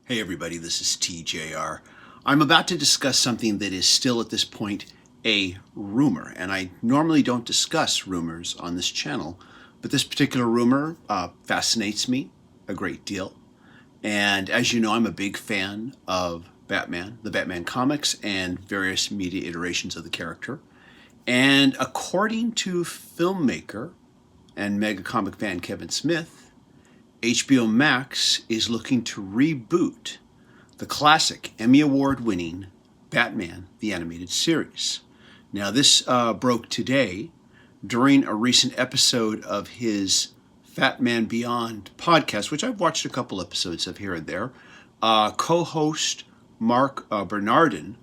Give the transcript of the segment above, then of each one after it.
Hey everybody, this is TJR. I'm about to discuss something that is still at this point a rumor, and I normally don't discuss rumors on this channel, but this particular rumor fascinates me a great deal. And as you know, I'm a big fan of Batman, the Batman comics, and various media iterations of the character. And according to filmmaker and mega comic fan Kevin Smith, HBO Max is looking to reboot the classic Emmy Award winning Batman the Animated Series. Now, this broke today during a recent episode of his Fat Man Beyond podcast, which I've watched a couple episodes of here and there. Co-host Mark Bernardin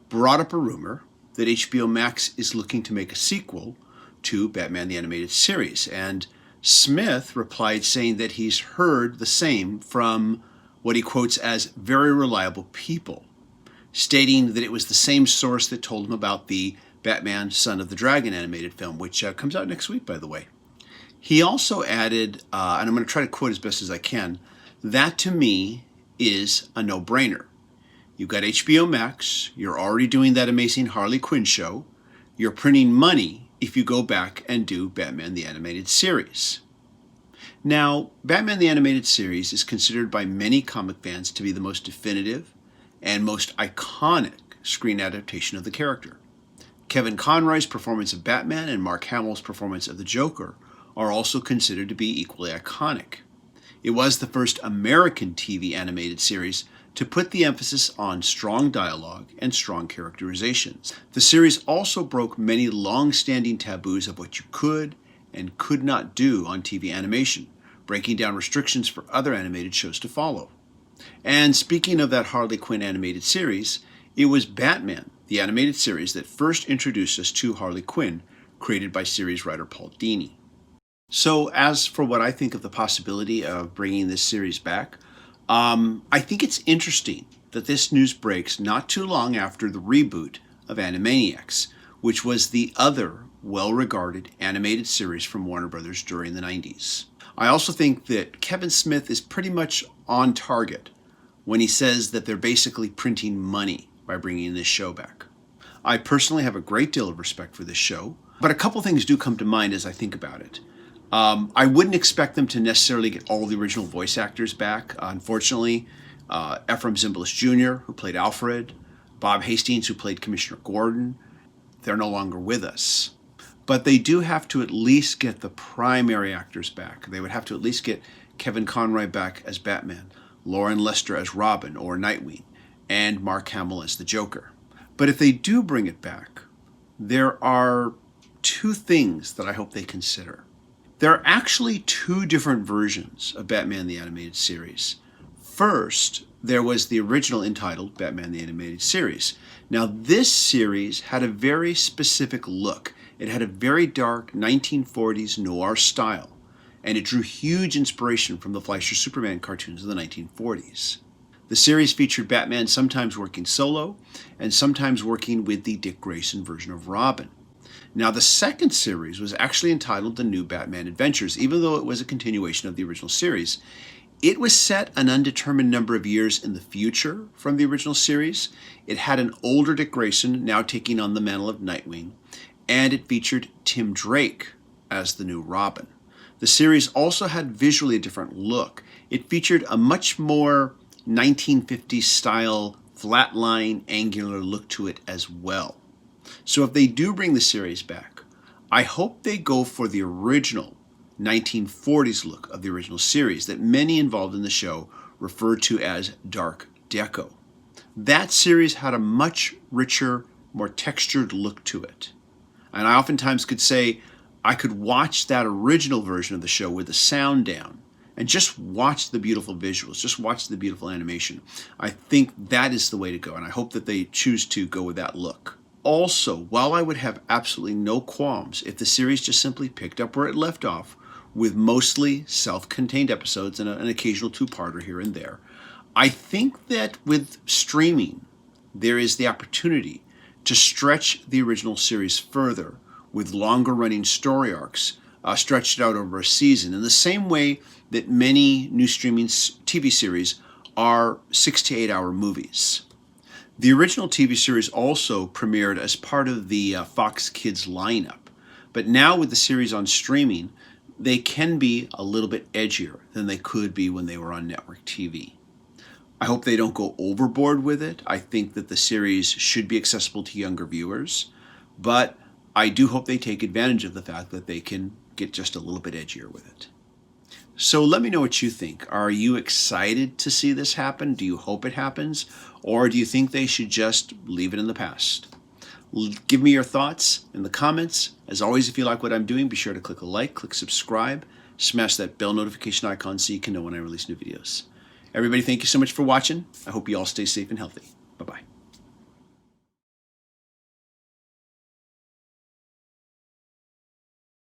brought up a rumor that HBO Max is looking to make a sequel to Batman the Animated Series. And Smith replied saying that he's heard the same from what he quotes as very reliable people, stating that it was the same source that told him about the Batman Son of the Dragon animated film, which comes out next week, by the way. He also added, and I'm going to try to quote as best as I can, that to me is a no-brainer. You've got HBO Max, you're already doing that amazing Harley Quinn show, you're printing money if you go back and do Batman the Animated Series. Now, Batman the Animated Series is considered by many comic fans to be the most definitive and most iconic screen adaptation of the character. Kevin Conroy's performance of Batman and Mark Hamill's performance of the Joker are also considered to be equally iconic. It was the first American TV animated series to put the emphasis on strong dialogue and strong characterizations. The series also broke many long-standing taboos of what you could and could not do on TV animation, breaking down restrictions for other animated shows to follow. And speaking of that Harley Quinn animated series, it was Batman, the animated series, that first introduced us to Harley Quinn, created by series writer Paul Dini. So as for what I think of the possibility of bringing this series back, I think it's interesting that this news breaks not too long after the reboot of Animaniacs, which was the other well-regarded animated series from Warner Brothers during the 90s. I also think that Kevin Smith is pretty much on target when he says that they're basically printing money by bringing this show back. I personally have a great deal of respect for this show, but a couple things do come to mind as I think about it. I wouldn't expect them to necessarily get all the original voice actors back. Unfortunately, Ephraim Zimbalist Jr., who played Alfred, Bob Hastings, who played Commissioner Gordon, they're no longer with us. But they do have to at least get the primary actors back. They would have to at least get Kevin Conroy back as Batman, Lauren Lester as Robin or Nightwing, and Mark Hamill as the Joker. But if they do bring it back, there are two things that I hope they consider. There are actually two different versions of Batman the Animated Series. First, there was the original entitled Batman the Animated Series. Now, this series had a very specific look. It had a very dark 1940s noir style, and it drew huge inspiration from the Fleischer Superman cartoons of the 1940s. The series featured Batman sometimes working solo and sometimes working with the Dick Grayson version of Robin. Now, the second series was actually entitled The New Batman Adventures, even though it was a continuation of the original series. It was set an undetermined number of years in the future from the original series. It had an older Dick Grayson now taking on the mantle of Nightwing, and it featured Tim Drake as the new Robin. The series also had visually a different look. It featured a much more 1950s style, flatline, angular look to it as well. So if they do bring the series back, I hope they go for the original 1940s look of the original series that many involved in the show referred to as Dark Deco. That series had a much richer, more textured look to it. And I oftentimes could say I could watch that original version of the show with the sound down and just watch the beautiful visuals, just watch the beautiful animation. I think that is the way to go, and I hope that they choose to go with that look. Also, while I would have absolutely no qualms if the series just simply picked up where it left off with mostly self-contained episodes and an occasional two-parter here and there, I think that with streaming, there is the opportunity to stretch the original series further with longer-running story arcs stretched out over a season in the same way that many new streaming TV series are 6 to 8 hour movies. The original TV series also premiered as part of the Fox Kids lineup, but now with the series on streaming, they can be a little bit edgier than they could be when they were on network TV. I hope they don't go overboard with it. I think that the series should be accessible to younger viewers, but I do hope they take advantage of the fact that they can get just a little bit edgier with it. So let me know what you think. Are you excited to see this happen? Do you hope it happens? Or do you think they should just leave it in the past? Give me your thoughts in the comments. As always, if you like what I'm doing, be sure to click a like, click subscribe, smash that bell notification icon so you can know when I release new videos. Everybody, thank you so much for watching. I hope you all stay safe and healthy. Bye-bye.